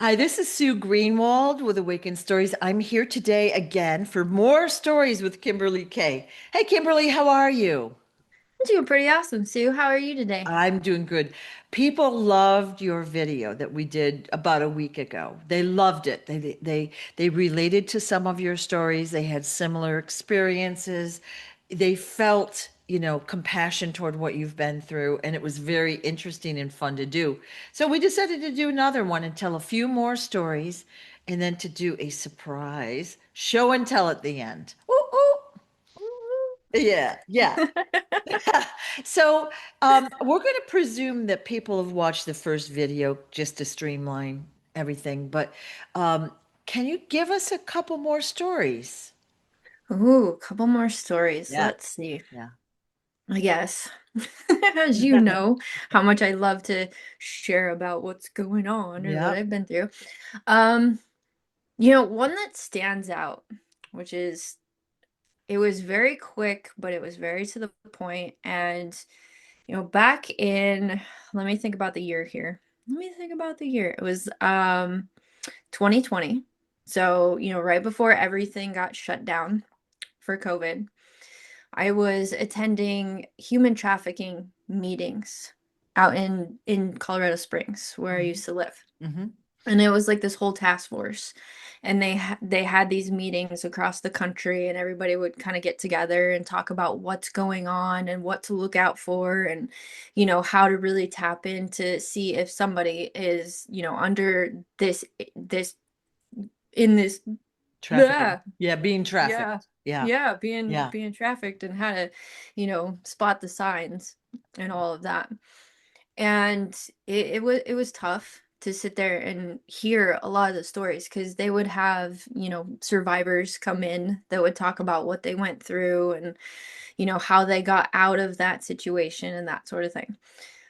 Hi, this is Sue Greenwald with Awakened Stories. I'm here today again for more stories with Kimberly Kay. Hey, Kimberly, how are you? I'm doing pretty awesome, Sue. How are you today? I'm doing good. People loved your video that we did about a week ago. They loved it. They related to some of your stories. They had similar experiences. They felt, compassion toward what you've been through, and it was very interesting and fun to do. So we decided to do another one and tell a few more stories, and then to do a surprise show and tell at the end. Ooh, ooh. Yeah, yeah. So, we're going to presume that people have watched the first video just to streamline everything, but um, can you give us a couple more stories? Ooh, a couple more stories. Yeah, Let's see. yeah. I guess, as you know, how much I love to share about what's going on or what Yep. I've been through. Um, one that stands out, which is it was very quick, but it was very to the point. And, back in, let me think about the year here. Let me think about the year. It was 2020. So, right before everything got shut down for COVID, I was attending human trafficking meetings out in Colorado Springs, where I Hmm. used to live. Hmm. And it was like this whole task force, and they had these meetings across the country, and everybody would kind of get together and talk about what's going on and what to look out for, and how to really tap in to see if somebody is under this in this Trafficking. yeah, Yeah, being yeah, trafficked. Yeah, yeah, being yeah. being trafficked, and how to spot the signs and all of that. And it was tough to sit there and hear a lot of the stories, because they would have survivors come in that would talk about what they went through, and how they got out of that situation and that sort of thing.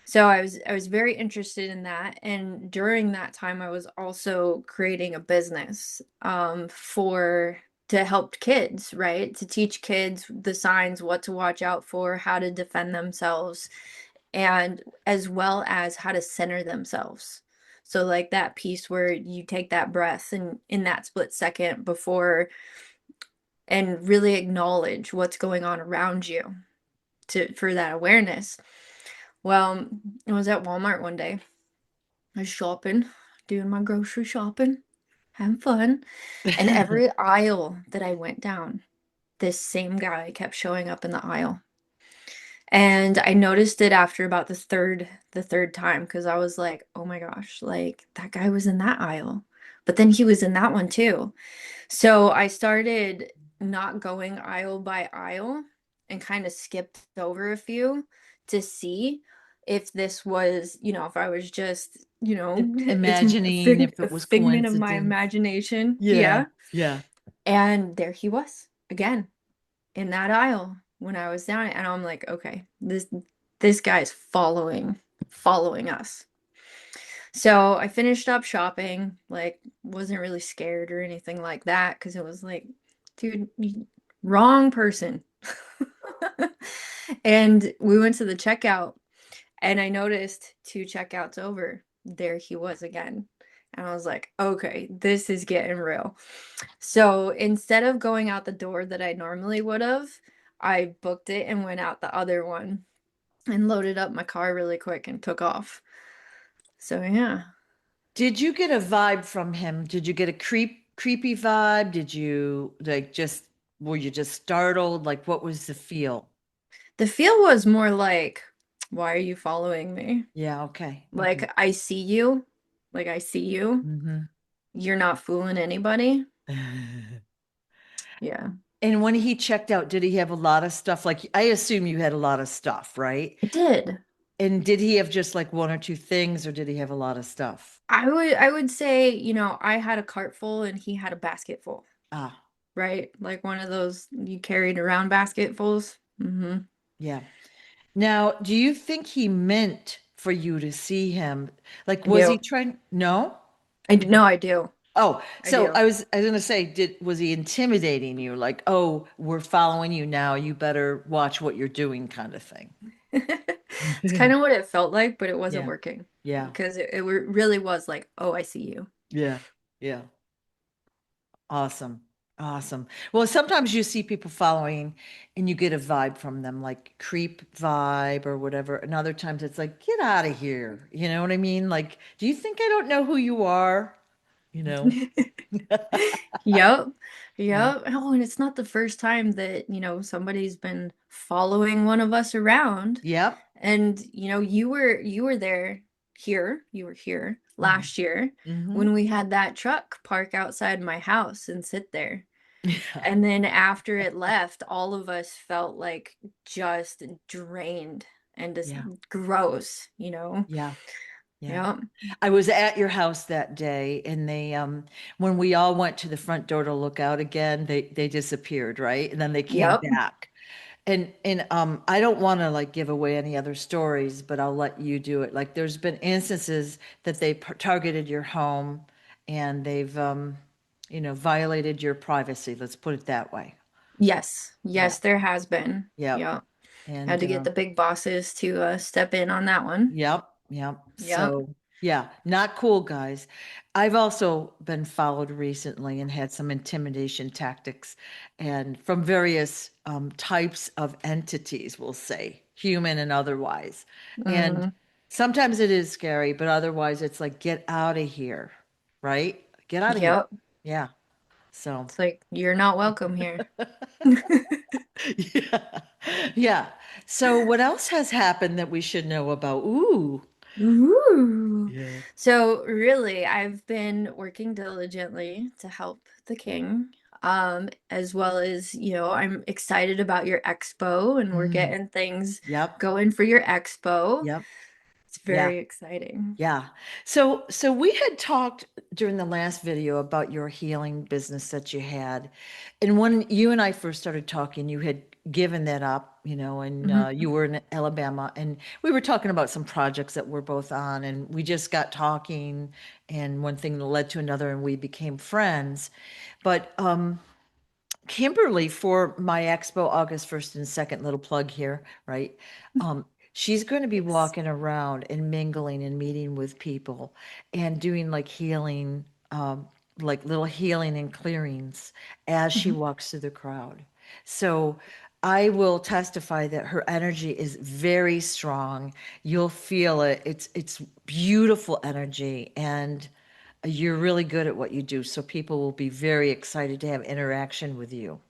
So I was very interested in that, and during that time I was also creating a business for to help kids, right? To teach kids the signs, what to watch out for, how to defend themselves, and as well as how to center themselves. So like that piece where you take that breath and in that split second before, and really acknowledge what's going on around you, to for that awareness. Well, I was at Walmart one day. I was shopping, doing my grocery shopping, having fun. And every aisle that I went down, this same guy kept showing up in the aisle. And I noticed it after about the third time, because I was like, oh my gosh, like that guy was in that aisle. But then he was in that one too. So I started not going aisle by aisle, and kind of skipped over a few to see if this was, if I was just, it's Imagining if a it was figment of my coincidence. imagination. Yeah, Yeah. yeah. And there he was again in that aisle when I was down it. And I'm like, okay, this guy's following us. So I finished up shopping, like, wasn't really scared or anything like that, because it was like, dude, wrong person. And we went to the checkout, and I noticed two checkouts over, there he was again. And I was like, okay, this is getting real. So instead of going out the door that I normally would have, I booked it and went out the other one and loaded up my car really quick and took off. So yeah. Did you get a vibe from him? Did you get a creepy vibe? Did you like just were you just startled? Like what was the feel? The feel was more like, why are you following me? Yeah, okay. Okay. Like, I see you. Like, I see you. Hmm. You're not fooling anybody. Yeah. And when he checked out, did he have a lot of stuff? Like I assume you had a lot of stuff, right? It did. And did he have just like one or two things, or did he have a lot of stuff? I would say, I had a cart full and he had a basket full, Ah, right? Like one of those you carried around basketfuls. Mm-hmm. yeah. Now, do you think he meant for you to see him? Like, I was he do. trying? No? No, I do. Oh, I so do. I was gonna say, was he intimidating you? Like, oh, we're following you now. You better watch what you're doing, kind of thing. It's kind of what it felt like, but it wasn't Yeah. working, Yeah. because it really was like, oh, I see you. Yeah. Yeah. Awesome. Awesome. Well, sometimes you see people following and you get a vibe from them, like creep vibe or whatever. And other times it's like, get out of here. You know what I mean? Like, do you think I don't know who you are? You know? Yep. Yeah. Yep. Oh, and it's not the first time that, somebody's been following one of us around. Yep. And, you were there you were here Mm-hmm. last year Mm-hmm. when we had that truck park outside my house and sit there. Yeah. And then after it left, all of us felt like just drained and just Yeah. gross. Yeah. Yeah. Yep. I was at your house that day and they when we all went to the front door to look out again, they disappeared, right? And then they came Yep. back. And I don't want to like give away any other stories, but I'll let you do it. Like there's been instances that they targeted your home and they've violated your privacy. Let's put it that way. Yes. Yeah. Yes, there has been. Yep. Yep. Had And to get the big bosses to step in on that one. yep, yep. Yep. So, yeah, not cool, guys. I've also been followed recently and had some intimidation tactics and from various types of entities, we'll say, human and otherwise. And Hmm. sometimes it is scary, but otherwise it's like, get out of here, right? Get out of here. Yep. Yeah. So, It's like you're not welcome here. yeah. Yeah. So, what else has happened that we should know about? Ooh. Ooh. Yeah. So really, I've been working diligently to help the king. As well as, I'm excited about your expo and we're Mm. getting things Yep. going for your expo. Yep. It's Yeah. very exciting. Yeah. So we had talked during the last video about your healing business that you had. And when you and I first started talking, you had given that up, and Hmm. you were in Alabama and we were talking about some projects that we're both on and we just got talking and one thing led to another and we became friends. But Kimberly for my expo August 1st and 2nd, little plug here, right? Um, she's going to be Yes. walking around and mingling and meeting with people and doing like healing, like little healing and clearings as she Mhm. walks through the crowd. So I will testify that her energy is very strong. You'll feel it. It's beautiful energy and you're really good at what you do, so people will be very excited to have interaction with you.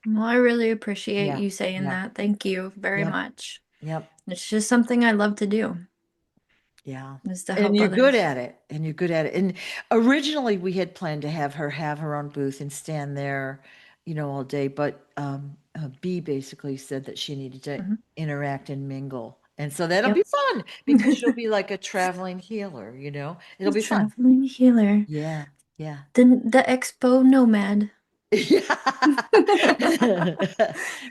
Well, I really appreciate Yeah, you saying yeah, that. Thank you very yep, much. yep, It's just something I love to do, yeah. is to And help you're good others. at it, and you're good at it. And originally we had planned to have her own booth and stand there, all day, but B basically said that she needed to Mhm. interact and mingle. And so that'll be Yep. fun because she'll be like a traveling healer, It'll be fun. Traveling healer. Yeah, yeah. The expo nomad. Yeah.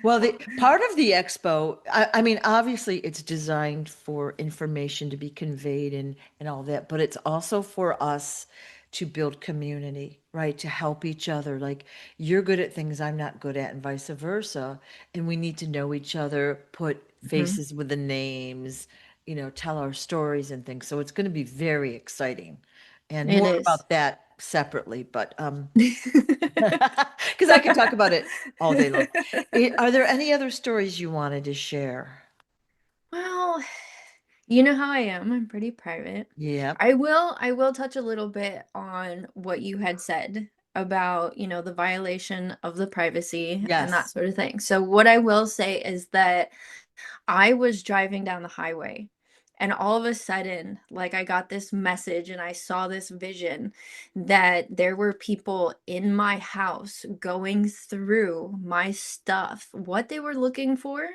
Well, the part of the expo, I mean, obviously it's designed for information to be conveyed and all that, but it's also for us to build community, right? To help each other. Like you're good at things I'm not good at and vice versa. And we need to know each other, put Mhm. faces with the names, tell our stories and things. So it's going to be very exciting. And It more is. about that separately, but because I could talk about it all day long. Are there any other stories you wanted to share? Well, you know how I am. I'm pretty private. Yeah. I will touch a little bit on what you had said about, the violation of the privacy and that Yes. sort of thing. So what I will say is that I was driving down the highway and all of a sudden, like I got this message and I saw this vision that there were people in my house going through my stuff. What they were looking for,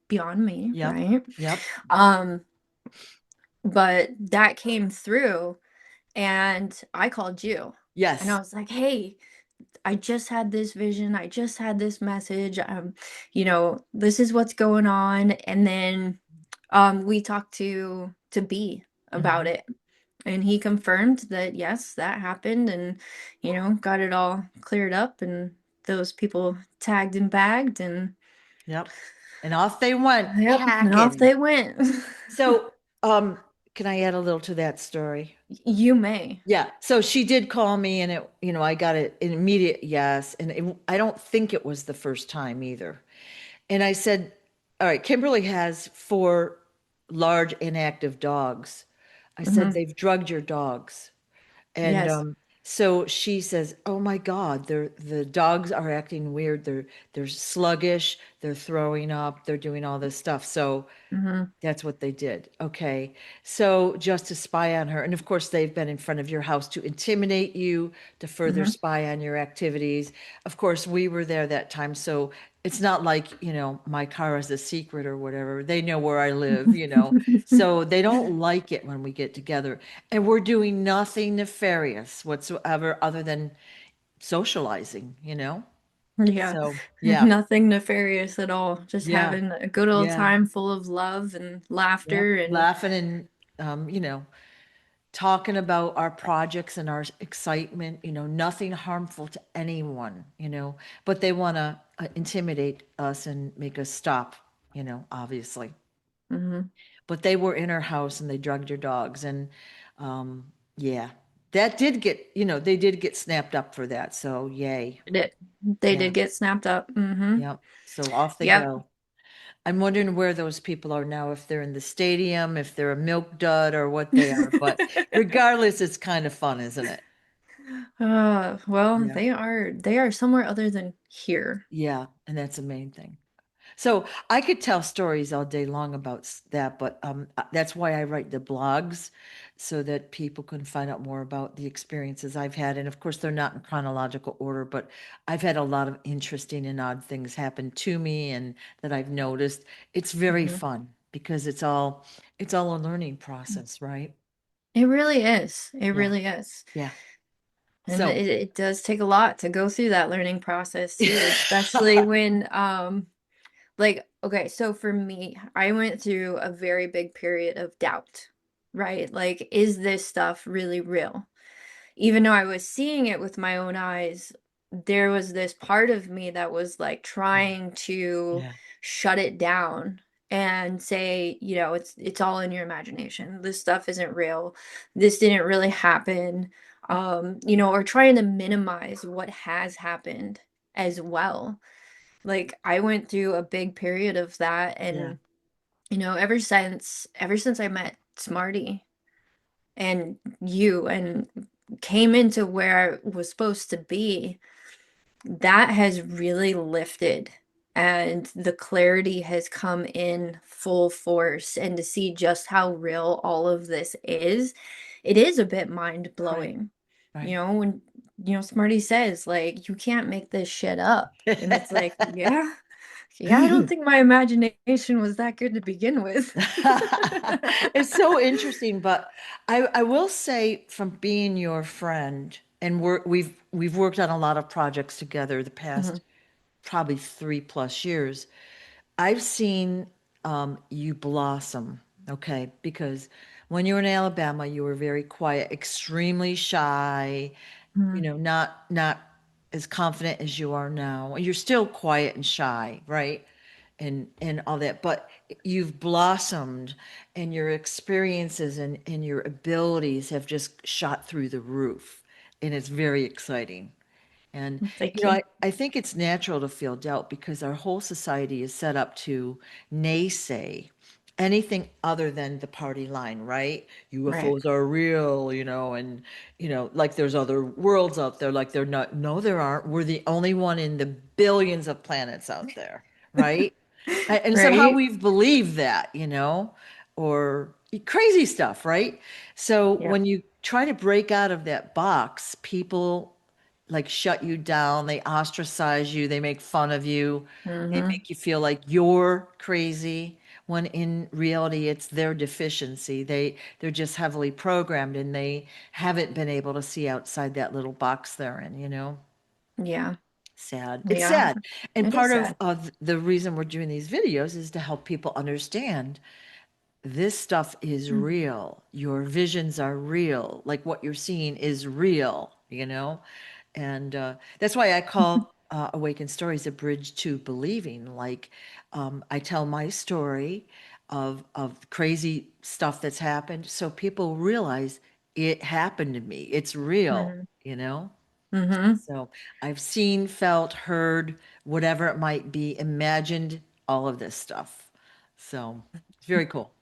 beyond me, Yep. right? Yep. Um, but that came through and I called you and I Yes. was like, "Hey, I just had this vision. I just had this message. This is what's going on." And then we talked to B about Hmm. it. And he confirmed that yes, that happened and got it all cleared up and those people tagged and bagged and Yep. And off they went yep, and off packing. they went. So, can I add a little to that story? You may. Yeah. So she did call me and I got it an immediate yes. And I don't think it was the first time either. And I said, all right, Kimberly has four large inactive dogs. I said, Hmm. they've drugged your dogs. And Yes. so she says, "Oh my God, the dogs are acting weird. They're sluggish. They're throwing up. They're doing all this stuff." So Hmm. that's what they did. Okay. So just to spy on her. And of course, they've been in front of your house to intimidate you, to further Hmm. spy on your activities. Of course, we were there that time. So it's not like, my car is a secret or whatever. They know where I live. So they don't like it when we get together. And we're doing nothing nefarious whatsoever other than socializing. Yeah. So yeah, Nothing nefarious at all. Just yeah, having a good old yeah. time full of love and Yep. laughter and Laughing and, talking about our projects and our excitement, nothing harmful to anyone, but they want to intimidate us and make us stop, obviously. hmm But they were in her house and they drugged her dogs. And yeah, that did they did get snapped up for that. So yay. they Yeah. did get snapped up. Hmm. Yep. So off they Yep. go. I'm wondering where those people are now, if they're in the stadium, if they're a milk dud or what they are. But regardless, it's kind of fun, isn't it? Well, Yeah. they are somewhere other than here. Yeah. And that's the main thing. So I could tell stories all day long about that, but that's why I write the blogs so that people can find out more about the experiences I've had. And of course, they're not in chronological order, but I've had a lot of interesting and odd things happen to me and that I've noticed. It's very Hmm. fun because it's all a learning process, right? It really is. It Yeah. really is. Yeah. And So, it does take a lot to go through that learning process too, especially when like, okay, so for me, I went through a very big period of doubt, right? Like, is this stuff really real? Even though I was seeing it with my own eyes, there was this part of me that was like yeah. trying to Yeah. shut it down and say, it's all in your imagination. This stuff isn't real. This didn't really happen. Or trying to minimize what has happened as well. Like I went through a big period of that Yeah. and ever since I met Smarty and you and came into where I was supposed to be, that has really lifted and the clarity has come in full force and to see just how real all of this is, it is a bit mind Right. blowing. Right. When Smarty says like you can't make this shit up and it's like yeah, yeah, I don't think my imagination was that good to begin with. It's so interesting, but I will say from being your friend, and we've worked on a lot of projects together the Mhm, past probably 3+ years. I've seen you blossom, okay? Because when you were in Alabama, you were very quiet, extremely shy, mhm, not as confident as you are now. You're still quiet and shy, right? And all that, but you've blossomed and your experiences and your abilities have just shot through the roof. And it's very exciting. And, thank you. I think it's natural to feel doubt because our whole society is set up to naysay anything other than the party line, right? Right. UFOs are real, and, like there's other worlds out there, like they're not. No, there aren't. We're the only one in the billions of planets out there, right? And somehow Right. we've believed that, or crazy stuff, right? So Yep. when you try to break out of that box, people like shut you down, they ostracize you, they make fun of you, they Mhm. make you feel like you're crazy when in reality it's their deficiency. They're just heavily programmed and they haven't been able to see outside that little box they're in. Yeah. Sad. It's Yeah. sad. And It is part of, sad. of the reason we're doing these videos is to help people understand this stuff is Mm. real. Your visions are real. Like what you're seeing is real. And that's why I call Awakened Stories a bridge to believing. Like I tell my story. of crazy stuff that's happened, so people realize it happened to me. It's real, Mhm. you know? Mhm. So I've seen, felt, heard, whatever it might be, imagined all of this stuff. So it's very cool.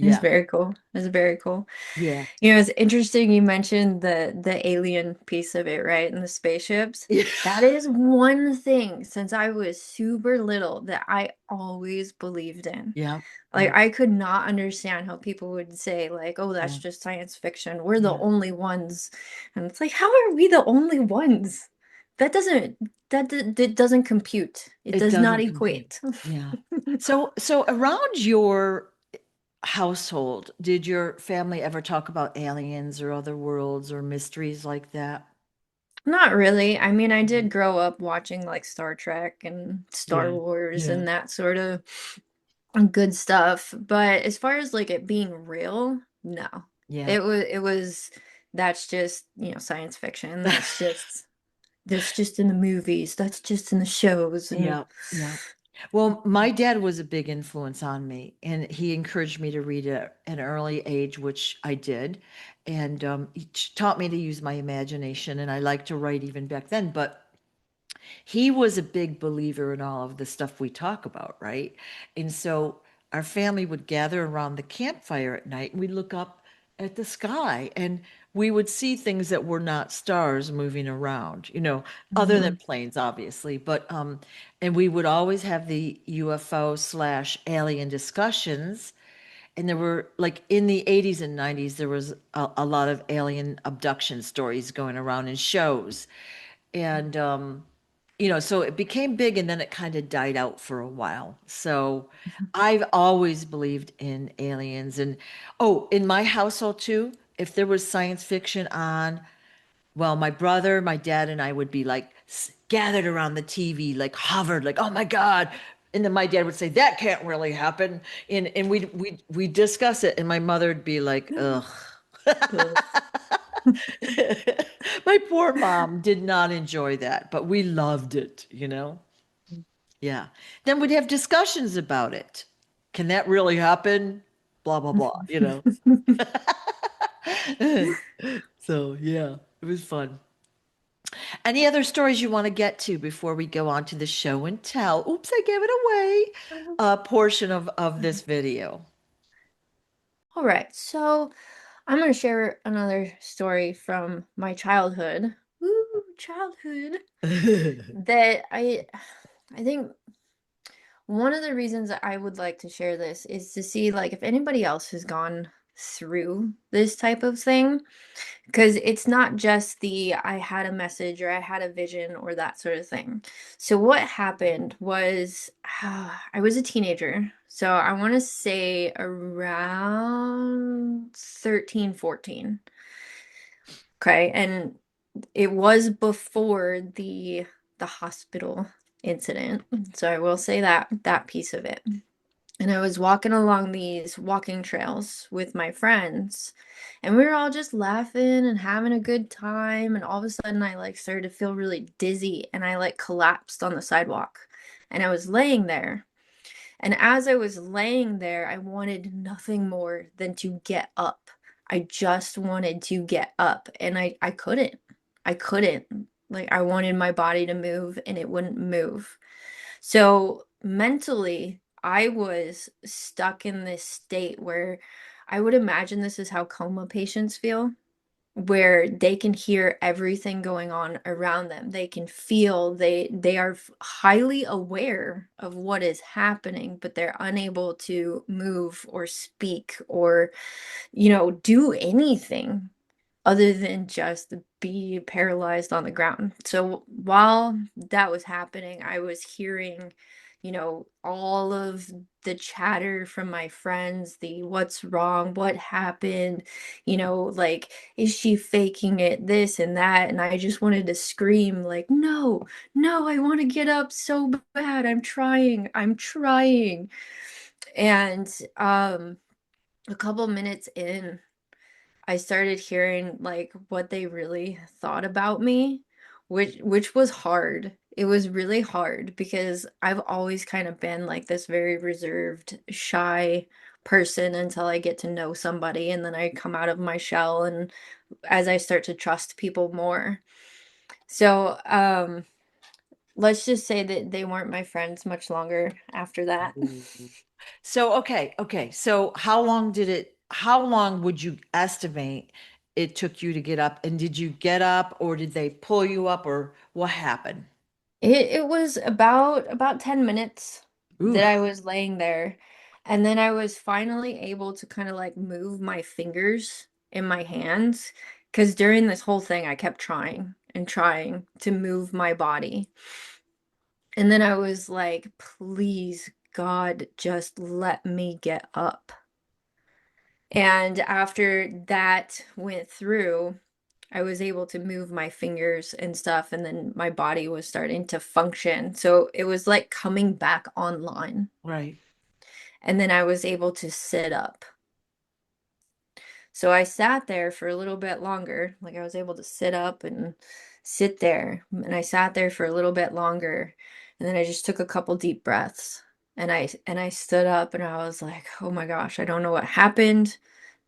It's Yeah. very cool. It's very cool. Yeah. You know, it's interesting you mentioned the alien piece of it, right? And the spaceships. Yeah. That is one thing since I was super little that I always believed in. Yeah. Like Yeah. I could not understand how people would say like, "Oh, that's Yeah. just science fiction. We're the Yeah. only ones." And it's like, "How are we the only ones?" That doesn't that doesn't compute. It It does not doesn't compute. equate. Yeah. So around your household, did your family ever talk about aliens or other worlds or mysteries like that? Not really. I mean, I Mhm. did grow up watching like Star Trek and Star Yeah. Wars Yeah. and that sort of good stuff, but as far as like it being real, no. Yeah. It was that's just, science fiction. That's just in the movies. That's just in the shows and Yeah, yeah. Well, my dad was a big influence on me, and he encouraged me to read at an early age, which I did. And he taught me to use my imagination, and I liked to write even back then. But he was a big believer in all of the stuff we talk about, right? And so our family would gather around the campfire at night and we'd look up at the sky and we would see things that were not stars moving around, other than Mhm. planes, obviously. But and we would always have the UFO slash alien discussions. And there were like in the 80s and 90s, there was a lot of alien abduction stories going around in shows. And so it became big and then it kind of died out for a while. So I've always believed in aliens. And oh, in my household too, if there was science fiction on, well, my brother, my dad, and I would be like gathered around the TV, like hovered, like, oh my God. And then my dad would say, that can't really happen. And we'd discuss it. And my mother would be like, ugh. Ugh. My poor mom did not enjoy that, but we loved it. Yeah. Then we'd have discussions about it. Can that really happen? Blah, blah, blah. So, yeah, it was fun. Any other stories you want to get to before we go on to the show and tell? Oops, I gave it away. A portion of this video. All right, so I'm gonna share another story from my childhood. Ooh, childhood. That I think one of the reasons that I would like to share this is to see like if anybody else has gone through this type of thing. Because it's not just the I had a message or I had a vision or that sort of thing. So what happened was I was a teenager. So I want to say around 13, 14. Okay. And it was before the hospital incident. So I will say that piece of it. And I was walking along these walking trails with my friends, and we were all just laughing and having a good time. And all of a sudden, I like started to feel really dizzy, and I like collapsed on the sidewalk. And I was laying there. And as I was laying there, I wanted nothing more than to get up. I just wanted to get up, and I couldn't. I couldn't. Like, I wanted my body to move, and it wouldn't move. So mentally, I was stuck in this state where I would imagine this is how coma patients feel, where they can hear everything going on around them. They can feel, they are highly aware of what is happening, but they're unable to move or speak or, do anything other than just be paralyzed on the ground. So while that was happening, I was hearing, all of the chatter from my friends, the what's wrong, what happened, like, is she faking it, this and that. And I just wanted to scream, like, no, no, I want to get up so bad. I'm trying. I'm trying. And a couple minutes in, I started hearing like what they really thought about me, which was hard. it was really hard because I've always kind of been like this very reserved, shy person until I get to know somebody and then I come out of my shell and as I start to trust people more. So, let's just say that they weren't my friends much longer after that. Ooh. So, okay. So, how long would you estimate it took you to get up? And did you get up or did they pull you up or what happened? It was about 10 minutes Ooh, that I was laying there, and then I was finally able to kind of like move my fingers in my hands because during this whole thing I kept trying and trying to move my body. And then I was like, please, God, just let me get up. And after that went through, I was able to move my fingers and stuff, and then my body was starting to function. So it was like coming back online. right. And then I was able to sit up. So I sat there for a little bit longer. Like I was able to sit up and sit there. And I sat there for a little bit longer. And then I just took a couple deep breaths. And I stood up and I was like, "Oh my gosh, I don't know what happened.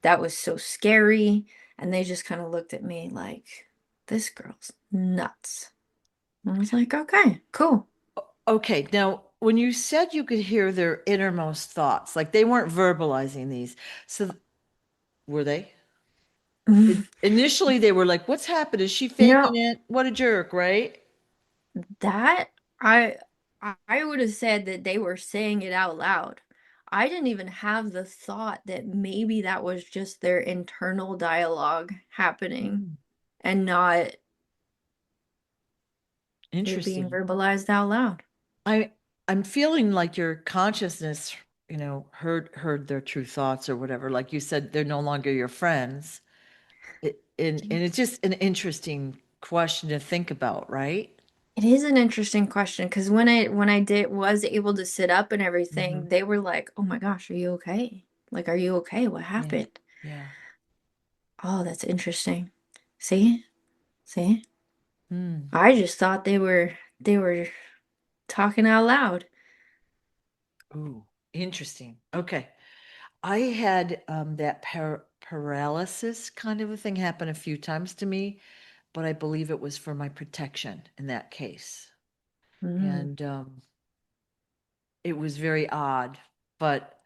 That was so scary." And they just kind of looked at me like, "This girl's nuts." And I was like, "Okay, cool." Okay. Now, when you said you could hear their innermost thoughts, like they weren't verbalizing these. So, were they? Initially, they were like, what's happened? Is she You faking know, it? What a jerk, right? that I I would have said that they were saying it out loud. I didn't even have the thought that maybe that was just their internal dialogue happening Mm, and not it being interesting. verbalized out loud. I I'm feeling like your consciousness, heard their true thoughts or whatever. Like you said, they're no longer your friends. And it's just an interesting question to think about, right? It is an interesting question because when I did was able to sit up and Hmm. everything, they were like, "Oh my gosh, are you okay? Like, are you okay? What Yeah. happened?" Yeah. Oh, that's interesting. See? See? Hmm. I just thought they were talking out loud. Ooh, interesting. Okay. I had that paralysis kind of a thing happen a few times to me, but I believe it was for my protection in that case. Mm. And it was very odd, but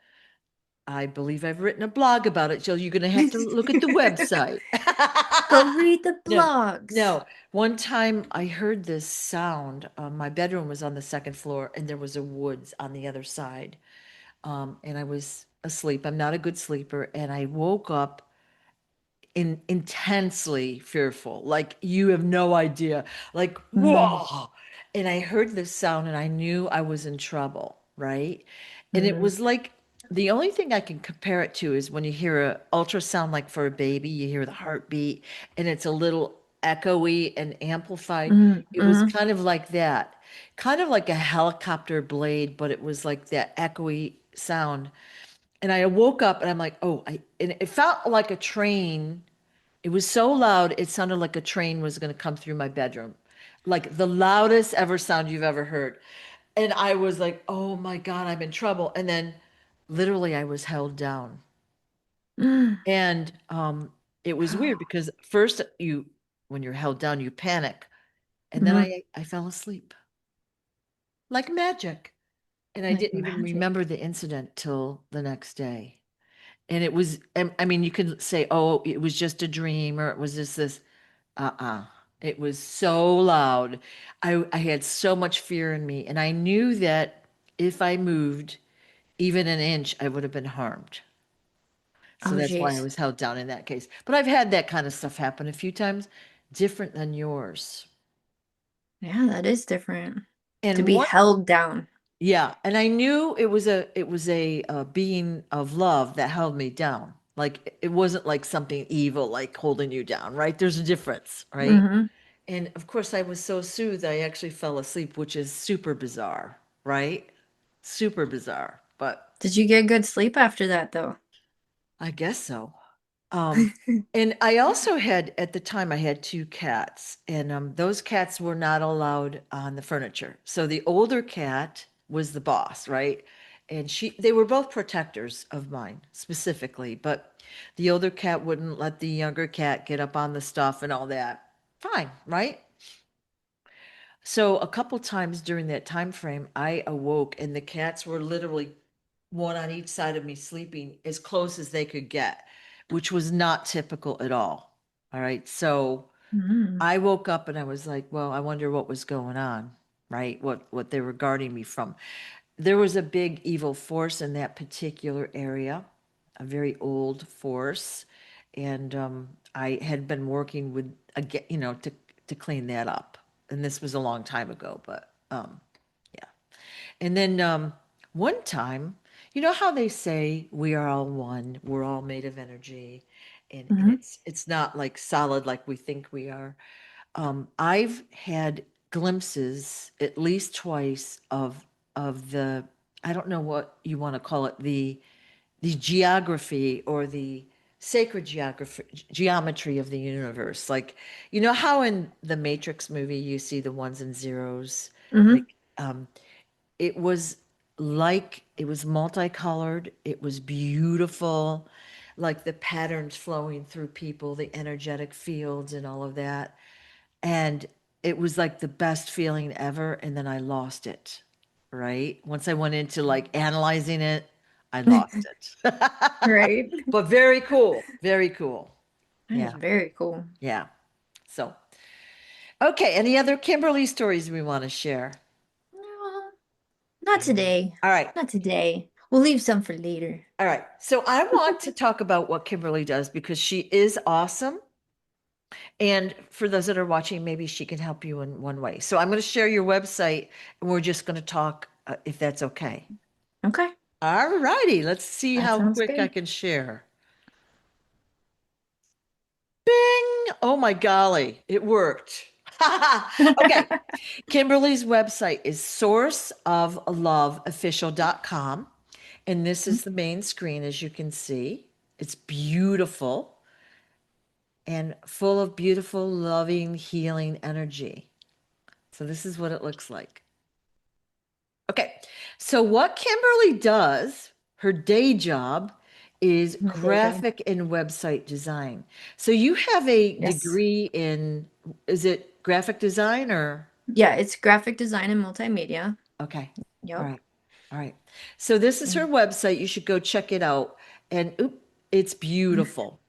I believe I've written a blog about it, so you're going to have to look at the website. Go read the No, blogs. no. One time I heard this sound. My bedroom was on the second floor, and there was a woods on the other side. And I was asleep. I'm not a good sleeper, and I woke up intensely fearful. Like you have no idea. Like, Mm, whoa. And I heard this sound and I knew I was in trouble, right? And it mm, was like the only thing I can compare it to is when you hear a ultrasound like for a baby, you hear the heartbeat and it's a little echoey and amplified. mm, It was mm. kind of like that. Kind of like a helicopter blade, but it was like that echoey sound. And I woke up and I'm like, oh, and it felt like a train. It was so loud, it sounded like a train was going to come through my bedroom. Like the loudest ever sound you've ever heard. And I was like, oh my God, I'm in trouble. And then literally I was held down. Mm. And it was weird because first when you're held down, you panic. And then Mm. I fell asleep like magic. And I Like didn't even remember magic. the incident till the next day. And it was, I mean, you could say, oh, it was just a dream or it was just this. Uh-uh. It was so loud. I had so much fear in me, and I knew that if I moved even an inch, I would have been harmed. So Oh, that's why I geez. was held down in that case. But I've had that kind of stuff happen a few times, different than yours. Yeah, that is different. To And be one, held down. yeah, and I knew it was a being of love that held me down. Like it wasn't like something evil, like holding you down, right? There's a difference, right? Hmm. And of course, I was so soothed, I actually fell asleep, which is super bizarre, right? Super bizarre, but Did you get good sleep after that, though? I guess so. And I also had, at the time, I had two cats, and those cats were not allowed on the furniture. So the older cat was the boss, right? And they were both protectors of mine specifically, but the older cat wouldn't let the younger cat get up on the stuff and all that. Fine, right? So a couple times during that time frame, I awoke and the cats were literally one on each side of me sleeping as close as they could get, which was not typical at all. All right. So Mm. I woke up and I was like, well, I wonder what was going on, right? What they were guarding me from. There was a big evil force in that particular area, a very old force, and I had been working with to clean that up. And this was a long time ago, but yeah. And then one time, you know how they say we are all one, we're all made of energy, and Mhm. it's not like solid like we think we are. I've had glimpses at least twice of the, I don't know what you want to call it, the geography or the sacred geometry of the universe. Like, you know how in the Matrix movie you see the ones and zeros? Mhm. Like, it was it was multicolored, it was beautiful, like the patterns flowing through people, the energetic fields and all of that. And it was like the best feeling ever. And then I lost it, right? Once I went into like analyzing it, I lost it. Right. But very cool. Very cool. That is Yeah. very cool. Yeah. So, okay. Any other Kimberly stories we want to share? No, not today. All right. Not today. We'll leave some for later. All right. So I want to talk about what Kimberly does because she is awesome. And for those that are watching, maybe she can help you in one way. So I'm going to share your website and we're just going to talk if that's okay. Okay, All righty. Let's see that how sounds quick I good. can share. Bing. Oh my golly. It worked. Okay. Kimberly's website is sourceofloveofficial.com. And this is the main screen, as you can see. It's beautiful and full of beautiful, loving, healing energy. So this is what it looks like. Okay. So what Kimberly does, her day job is My day job. graphic and website design. So you have a Yes. degree in, is it graphic design or? Yeah, it's graphic design and multimedia. Okay. All Yep. right. All right. So this is her Mm. website. You should go check it out. And oop, it's beautiful.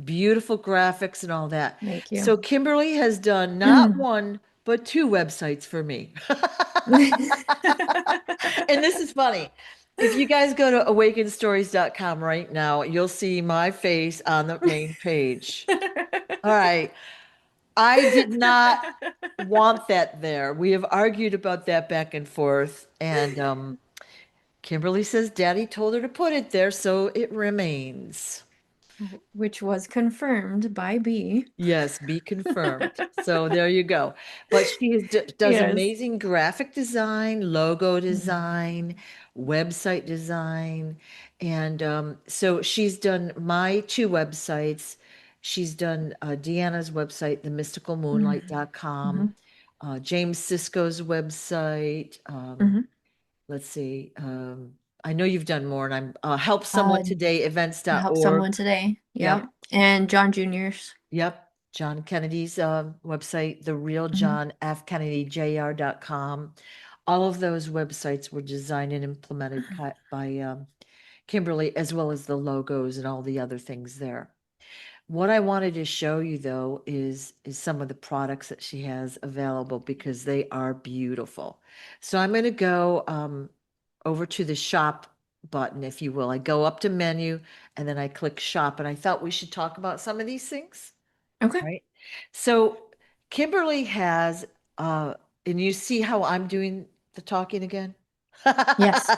Beautiful graphics and all that. Thank you. So Kimberly has done not one, but two websites for me. And this is funny. If you guys go to awakenstories.com right now, you'll see my face on the main page. All right. I did not want that there. We have argued about that back and forth. And Kimberly says Daddy told her to put it there, so it remains. Which was confirmed by B. Yes, be confirmed. So there you go. But does Yes. amazing graphic design, logo Mhm. design, website design. And so she's done my two websites. She's done Deanna's website, Mhm. themysticalmoonlight.com, Mhm. James Sisko's website. Mhm. Let's see. I know you've done more, and I'm help someone Uh, today Help events.org. someone today. Yep. Yep. And John Jr.'s. Yep. John Kennedy's website, the real Mhm. John F. Kennedy Jr.com. All of those websites were designed and implemented by Kimberly, as well as the logos and all the other things there. What I wanted to show you though is some of the products that she has available because they are beautiful. So I'm going to go over to the shop button, if you will. I go up to menu and then I click shop, and I thought we should talk about some of these things. Okay. Right. So Kimberly has, and you see how I'm doing the talking again? Yes.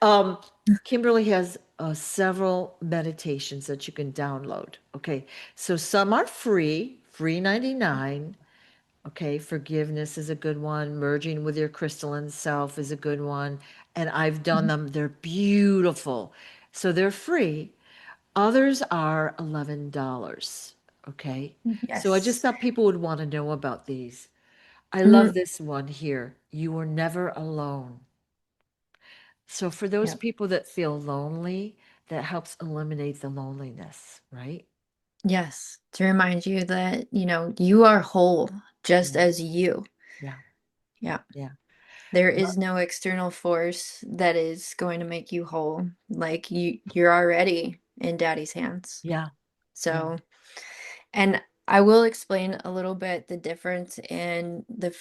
Um, Kimberly has several meditations that you can download. Okay. So some are free 99. Okay. Forgiveness is a good one. Merging with your crystalline self is a good one. And I've done Mhm. them. They're beautiful. So they're free. Others are $11. Okay. So I just Yes. thought people would want to know about these. I love Mhm. this one here. You were never alone. So for those Yep. people that feel lonely, that helps eliminate the loneliness, right? Yes. To remind you that, you are whole just Yeah. as you. Yeah. Yeah. Yeah. There Lo- is no external force that is going to make you whole. Like you're already in daddy's hands. Yeah. Yeah. So, and I will explain a little bit the difference in the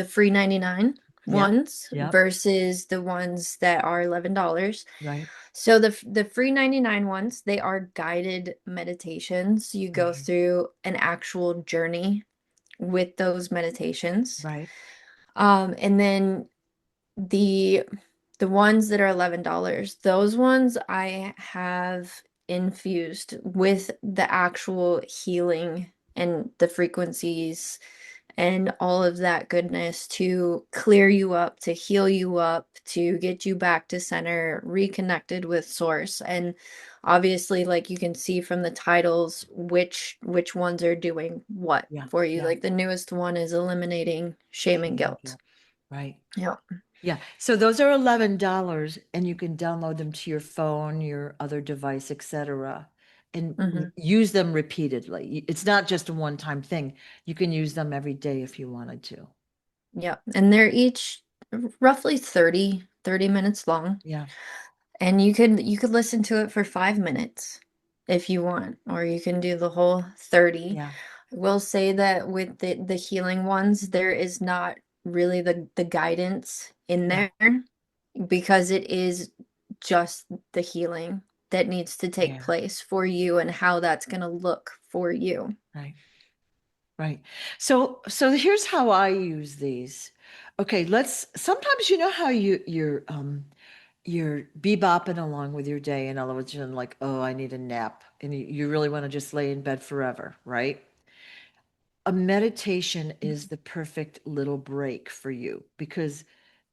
free 99 Yep. ones Yep. versus the ones that are $11. Right. So the free 99 ones, they are guided meditations. You go Right. through an actual journey with those meditations. Right. And then the the ones that are $11, those ones I have infused with the actual healing and the frequencies and all of that goodness to clear you up, to heal you up, to get you back to center, reconnected with source. And obviously, like you can see from the titles which ones are doing what Yeah. for you. Yeah. Like the newest one is eliminating shame and Shame and guilt. guilt. Right. Yeah. Yeah. So those are $11 and you can download them to your phone, your other device, etc., and Hmm. use them repeatedly. It's not just a one-time thing. You can use them every day if you wanted to. Yep. And they're each roughly 30 minutes long. Yeah. And you could listen to it for 5 minutes if you want, or you can do the whole 30. Yeah. I will say that with the healing ones, there is not really the guidance in Yeah. there because it is just the healing that needs to take Yeah. place for you and how that's going to look for you. Right. Right. So here's how I use these. Okay, let's sometimes you know how you're bebopping along with your day and all of a sudden like, oh, I need a nap. And you really want to just lay in bed forever, right? A meditation is the perfect little break for you because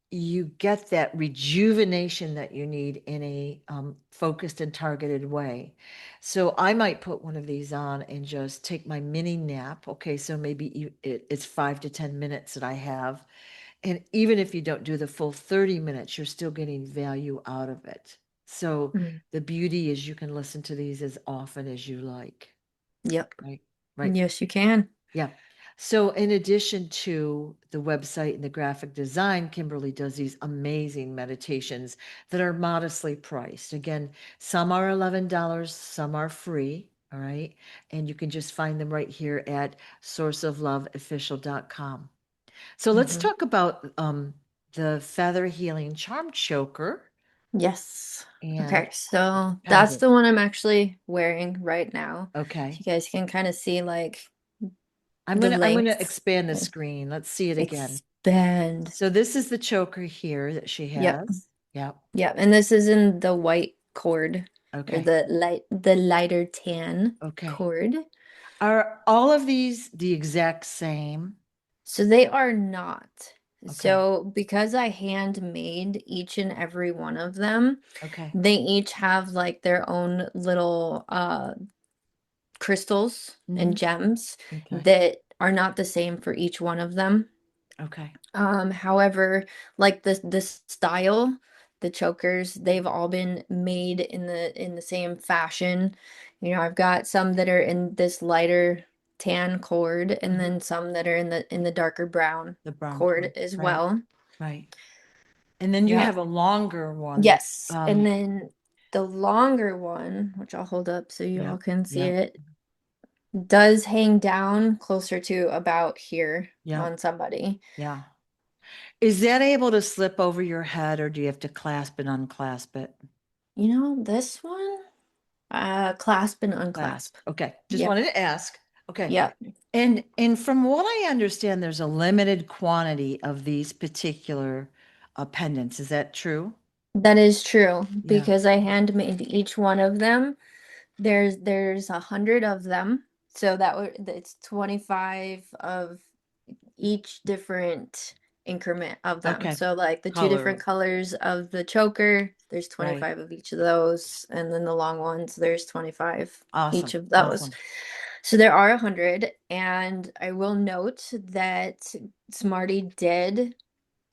you get that rejuvenation that you need in a focused and targeted way. So I might put one of these on and just take my mini nap. Okay, so maybe it's 5 to 10 minutes that I have. And even if you don't do the full 30 minutes, you're still getting value out of it. So Mhm. the beauty is you can listen to these as often as you like. Yep. Right. Right. Yes, you can. Yeah. So in addition to the website and the graphic design, Kimberly does these amazing meditations that are modestly priced. Again, some are $11, some are free. All right. And you can just find them right here at sourceofloveofficial.com. So let's Hmm. talk about the feather healing charm choker Yes. and Okay, so that's pendant. the one I'm actually wearing right now. So Okay. you guys can kind of see like I'm the gonna length. expand the Okay. screen. Let's see it again. Expand. So this is the choker here that she Yep. has. Yep. Yep. And this is in the white cord or Okay. the lighter tan Okay. cord. Are all of these the exact same? So they are not. Okay. So because I handmade each and every one of them, Okay. they each have like their own little crystals and Hmm. gems Okay. that are not the same for each one of them. Okay. However, like the style, the chokers, they've all been made in the same fashion. I've got some that are in this lighter tan cord and Hmm. then some that are in the darker brown The brown cord cord. as Right. well. Right. And then you Yeah. have a longer one that Yes. And then the longer one, which I'll hold up so you all yep. can see Yep. it, does hang down closer to about here Yep. on somebody. Yeah. Is that able to slip over your head or do you have to clasp and unclasp it? This one, clasp and Clasp. unclasp. Okay. Just Yep. wanted to ask. Okay. Yep. And from what I understand, there's a limited quantity of these particular pendants. Is that true? That is true Yeah. because I handmade each one of them. There's 100 of them. So it's 25 of each different increment of them. Okay. So like the two different Colors. colors of the choker, There's Right. 25 of each of those. And then the long ones, there's 25 each Awesome. of those. Awesome. So there are 100. And I will note that Smarty did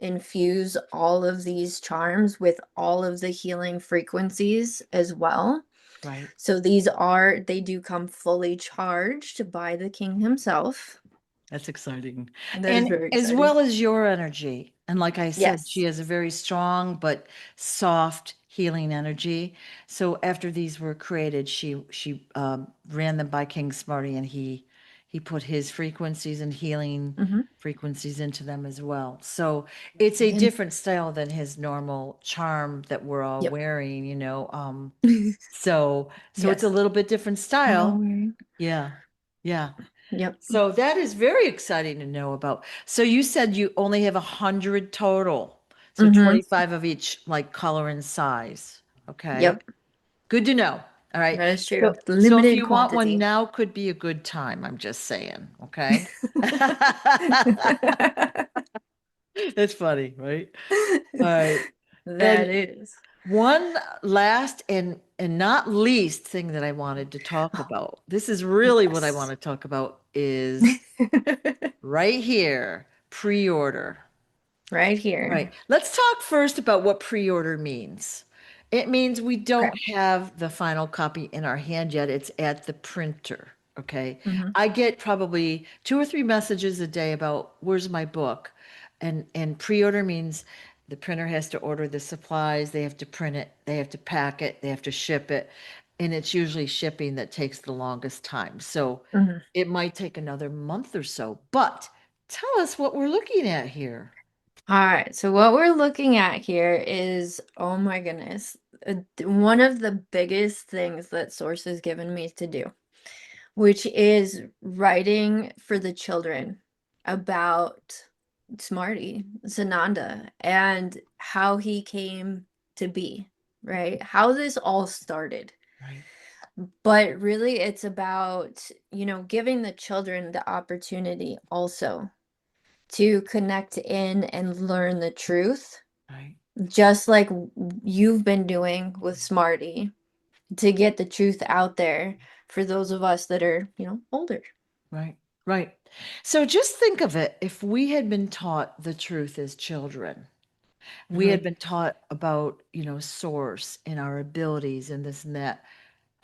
infuse all of these charms with all of the healing frequencies as well. Right. So they do come fully charged by the king himself. That's exciting. That is And very as exciting. well as your energy. And like I said, she Yes. has a very strong but soft healing energy. So after these were created, she ran them by King Smarty, and he put his frequencies and healing Hmm. frequencies into them as well. So it's a And different style than his normal charm that we're all yep. wearing, you know. So it's a Yes. little bit different We're all style. wearing. Yeah. Yeah. Yep. So that is very exciting to know about. So you said you only have 100 total. So Hmm. 25 of each, like color and size. Okay. Yep. Good to know. All right. That is true. So if Limited you want one quantity. now, could be a good time. I'm just saying. Okay. That's funny, right? All right. That And is. one last and not least thing that I wanted to talk Oh, about. This is really what I want yes. to talk about is right here, pre-order. Right Right. here. Let's talk first about what pre-order means. It means we Okay. don't have the final copy in our hand yet. It's at the printer. Okay. Hmm. I get probably 2 or 3 messages a day about where's my book? And pre-order means the printer has to order the supplies, they have to print it, they have to pack it, they have to ship it. And it's usually shipping that takes the longest time. So Hmm. it might take another month or so. But tell us what we're looking at here. All right. So what we're looking at here is, oh my goodness, one of the biggest things that Source has given me to do, which is writing for the children about Smarty, Sananda, and how he came to be, right? How this all started. Right. But really, it's about, giving the children the opportunity also to connect in and learn the truth, Right. just like you've been doing with Smarty, to get the truth out there for those of us that are, older. Right. Right. So just think of it. If we had been taught the truth as children, we Hmm. had been taught about, source and our abilities and this and that,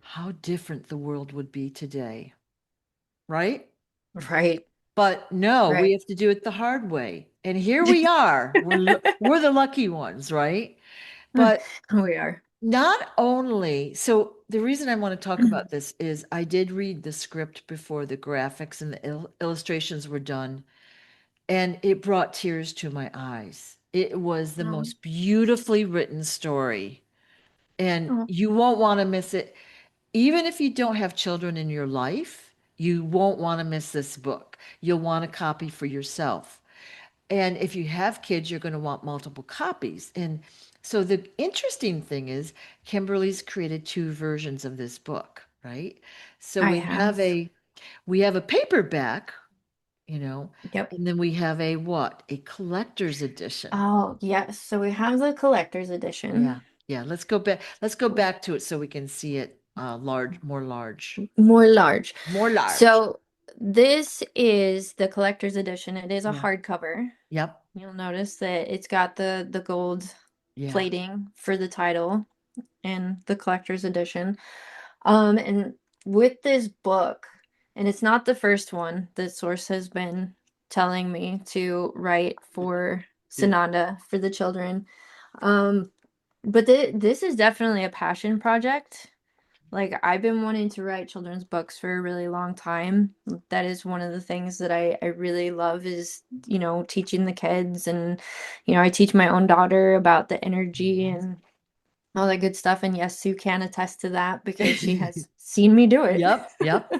how different the world would be today. Right? Right, But no, we right. have to do it the hard way. And here we are. We're the lucky ones, right? But We are. not only, so the reason I want to talk about this is I did read the script before the graphics and the illustrations were done, and it brought tears to my eyes. It was the Oh, most beautifully written story, and oh, you won't want to miss it. Even if you don't have children in your life, you won't want to miss this book. You'll want a copy for yourself. And if you have kids, you're going to want multiple copies. And so the interesting thing is Kimberly's created 2 versions of this book, right? So I we have have. a paperback, you know, Yep. and then we have a what? A collector's edition. Oh, yes. So we have the collector's edition. Yeah. Yeah, let's go back. Let's go back to it so we can see it more large. More large. More large. So this is the collector's edition. It is a Yeah. hardcover. Yep. You'll notice that it's got the gold Yeah. plating for the title and the collector's edition. And with this book, and it's not the first one that Source has been telling me to write for Good. Sananda for the children. Um, but this is definitely a passion project. Like, I've been wanting to write children's books for a really long time. That is one of the things that I really love is, teaching the kids. And, I teach my own daughter about the energy and all that good stuff. And yes, Sue can attest to that because she has seen me do it. Yep. Yep.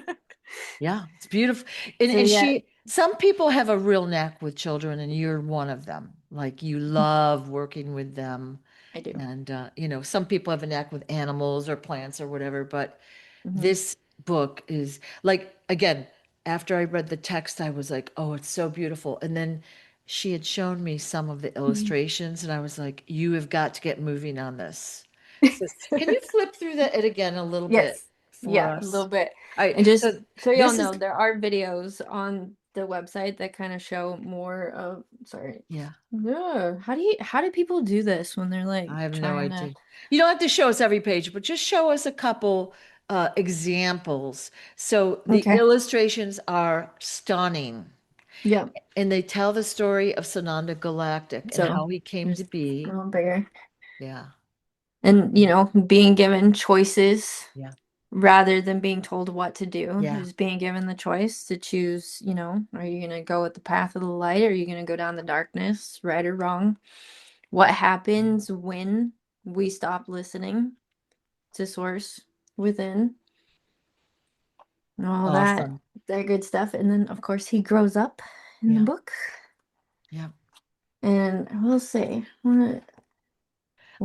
Yeah, it's beautiful. And So yeah, some people have a real knack with children, and you're one of them. Like you love working with them. I do. And some people have a knack with animals or plants or whatever, but Hmm. this book is like, again, after I read the text, I was like, oh, it's so beautiful. And then she had shown me some of the Mhm. illustrations, and I was like, you have got to get moving on this. So can you flip through that it again a little bit Yes. for Yeah, a us? little bit. All right. And just So so y'all this know, is, there are videos on the website that kind of show more of, sorry. yeah, Yeah. How do people do this when they're like I have no trying to idea. You don't have to show us every page, but just show us a couple examples. So the Okay. illustrations are stunning, Yeah. and they tell the story of Sananda Galactic and So how he came to there's a be. little bigger. Yeah. And, being given choices Yeah. rather than being told what to do, Yeah. is being given the choice to choose, are you going to go with the path of the light, or are you going to go down the darkness, right or wrong? What happens when we stop listening to source within, and all Awesome. that good stuff. And then of course he grows up in the Yeah. book. Yeah. And I will say I one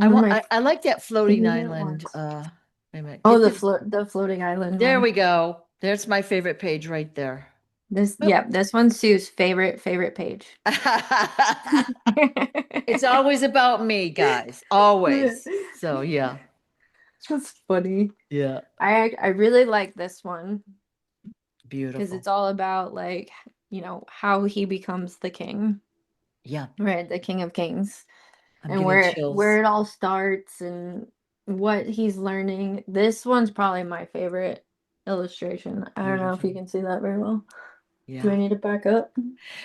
of want my I like that floating favorite island. ones. Wait a minute. Oh, Get the the floating island There one. we go. There's my favorite page right there. This, Boop. yeah, this one's Sue's favorite page. It's always about me, guys. Always. So yeah. That's funny. Yeah. I really like this one because Beautiful. it's all about, like, how he becomes the king, Yeah. right? The King of Kings, I'm and getting where chills. it all starts and what he's learning. This one's probably my favorite illustration. I don't know if Beautiful. you can see that very well. Do I Yeah. need to back up?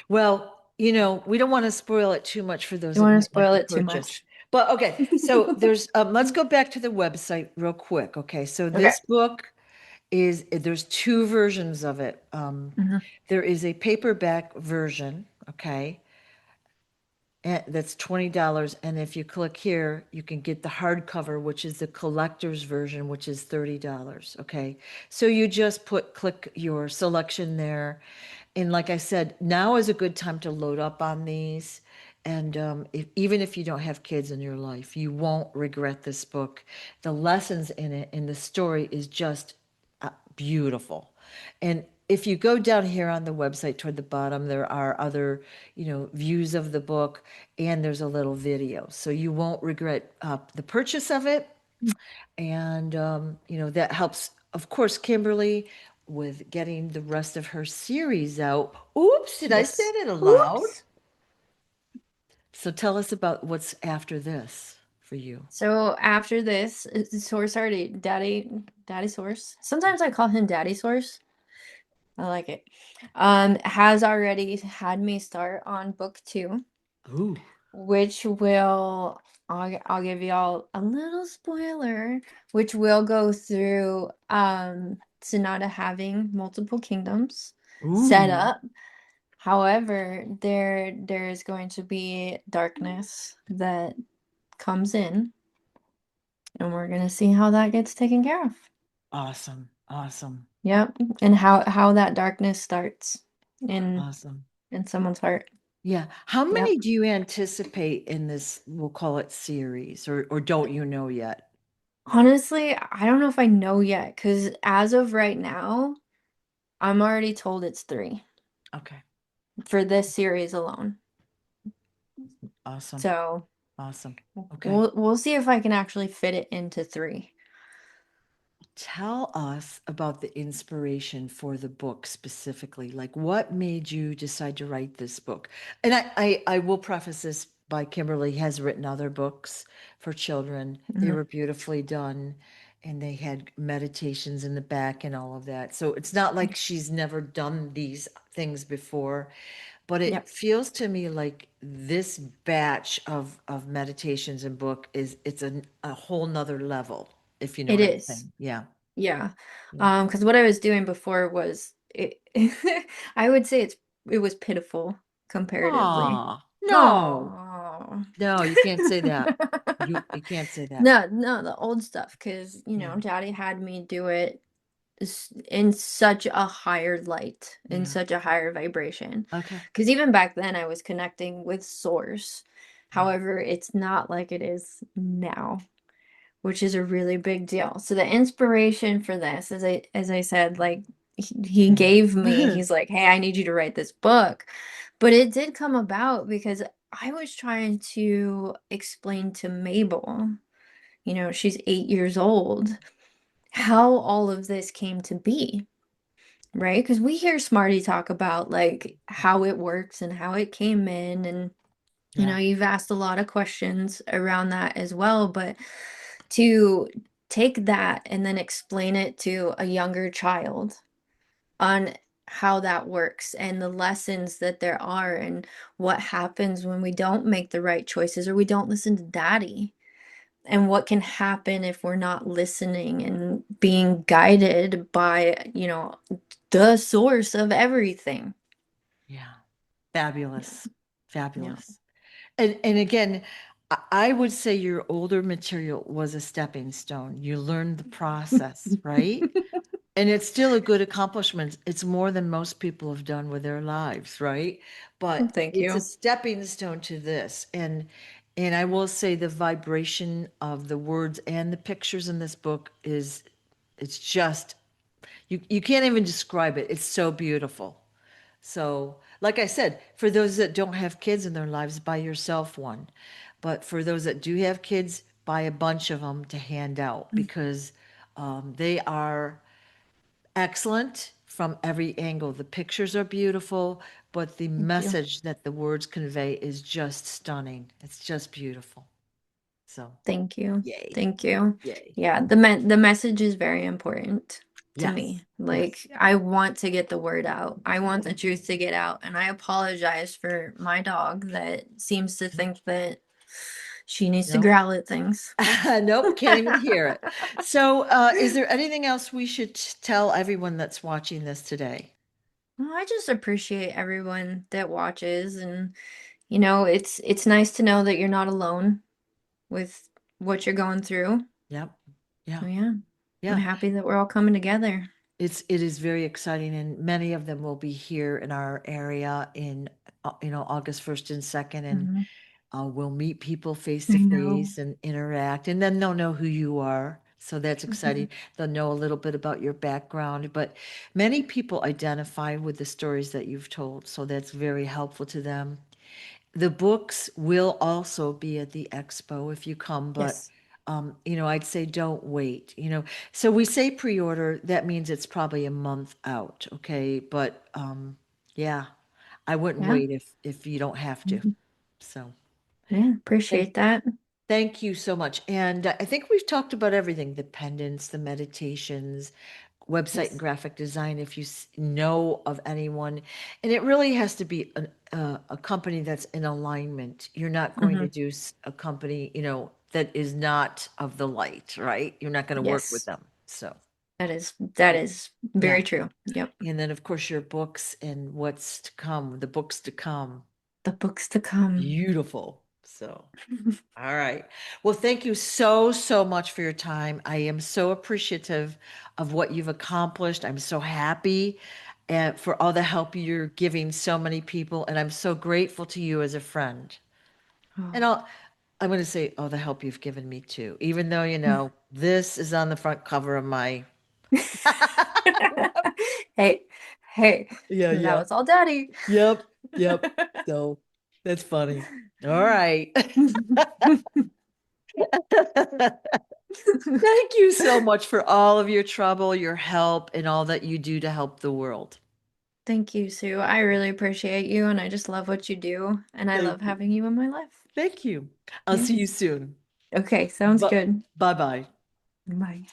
Well, we don't want to spoil it too much for those Don't that want to might like spoil to it too purchase. much. But okay, so let's go back to the website real quick. Okay, so Okay. this book there's two versions of it. Mhm. There is a paperback version, okay, and that's $20. And if you click here, you can get the hardcover, which is the collector's version, which is $30. Okay. So you just click your selection there. And like I said, now is a good time to load up on these. And even if you don't have kids in your life, you won't regret this book. The lessons in it and the story is just beautiful. And if you go down here on the website toward the bottom, there are other, views of the book, and there's a little video. So you won't regret the purchase of it. And, that helps, of course, Kimberly with getting the rest of her series out. Oops, did I say Yes. that aloud? Oops. So tell us about what's after this for you. So after this, Source already, Daddy Source. Sometimes I call him Daddy Source. I like it. Has already had me start on book 2, Ooh. which will, I'll give y'all a little spoiler, which will go through Sonata having multiple kingdoms set Ooh. up. However, there is going to be darkness that comes in, and we're gonna see how that gets taken care of. Awesome. Awesome. Yep, and how that darkness starts in Awesome. in someone's heart. Yeah. How Yep. many do you anticipate in this, we'll call it series, or don't you know yet? Honestly, I don't know if I know yet, because as of right now, I'm already told it's 3 Okay. for this series alone. Awesome. So Awesome. Okay. we'll see if I can actually fit it into 3. Tell us about the inspiration for the book specifically. Like, what made you decide to write this book? And I will preface this by Kimberly has written other books for children. They Mhm. were beautifully done, and they had meditations in the back and all of that. So it's not like she's never done these things before, but it Yep, feels to me like this batch of meditations and book it's a whole nother level, if you know it what I'm is. saying. Yeah. Yeah. Yeah. Because what I was doing before was it, I would say it was pitiful comparatively. Aw, no, Oh. no, you can't say that. You can't say that. No, no, the old stuff, because Yeah. Daddy had me do it in such a higher light, in Yeah. such a higher vibration. Okay. Because even back then, I was connecting with Source. Yeah. However, it's not like it is now, which is a really big deal. So the inspiration for this, as I said, like, he gave me, Yeah. he's like, hey, I need you to write this book. But it did come about because I was trying to explain to Mabel, she's 8 years old, how all of this came to be, right? Because we hear Smarty talk about like how it works and how it came in. And, Yeah. you've asked a lot of questions around that as well. But to take that and then explain it to a younger child on how that works and the lessons that there are and what happens when we don't make the right choices or we don't listen to daddy and what can happen if we're not listening and being guided by, the source of everything. Yeah. Yeah. Fabulous. Yeah. Fabulous. And again, I would say your older material was a stepping stone. You learned the process, right? And it's still a good accomplishment. It's more than most people have done with their lives, right? Well, But thank it's a you. stepping stone to this. And I will say the vibration of the words and the pictures in this book is it's just you can't even describe it. It's so beautiful. So, like I said, for those that don't have kids in their lives, buy yourself one. But for those that do have kids, buy a bunch of them to hand out because they are excellent from every angle. The pictures are beautiful, but the Thank you. message that the words convey is just stunning. It's just beautiful. So, Thank you. yay, Thank you. yay. Yeah, the message is very important to Yes, me. yes. Like I want to get the word out. I want the truth to get out. And I apologize for my dog that seems to think that she needs to Nope. growl at things. Nope, can't even hear it. So, is there anything else we should tell everyone that's watching this today? Well, I just appreciate everyone that watches and it's nice to know that you're not alone with what you're going through. Yep. Yeah. So yeah, I'm Yeah. happy that we're all coming together. It is very exciting, and many of them will be here in our area in August 1st and 2nd, and Mhm. we'll meet people face to I know. face and interact, and then they'll know who you are. So that's exciting. Mhm. They'll know a little bit about your background, but many people identify with the stories that you've told, so that's very helpful to them. The books will also be at the expo if you come, but Yes. I'd say don't wait. So we say pre-order, that means it's probably a month out, okay? But yeah, I wouldn't Yeah. wait if you don't have to. Mhm. So Yeah. thank Appreciate that. thank you so much. And I think we've talked about everything, the pendants, the meditations, website and Yes. graphic design if you know of anyone. And it really has to be a company that's in alignment. You're not going to Hmm. do a company, that is not of the light, right? You're not going to work with Yes. them. So, That yeah. is Yeah. very true. Yep. And then, of course, your books and what's to come, the books to come. The books to come. Beautiful. So. All right. Well, thank you so, so much for your time. I am so appreciative of what you've accomplished. I'm so happy for all the help you're giving so many people, and I'm so grateful to you as a friend. And Oh. I'm going to say, oh, the help you've given me too, even though, this is on the front cover of my. Hey, hey, Yeah, that yeah. was all daddy. Yep, yep. So that's funny. All right. Thank you so much for all of your trouble, your help, and all that you do to help the world. Thank you, Sue. I really appreciate you, and I just love what you do, and I Thank love you. having you in my life. Thank you. I'll Yeah. see you soon. Okay, sounds good. Bye bye. Bye.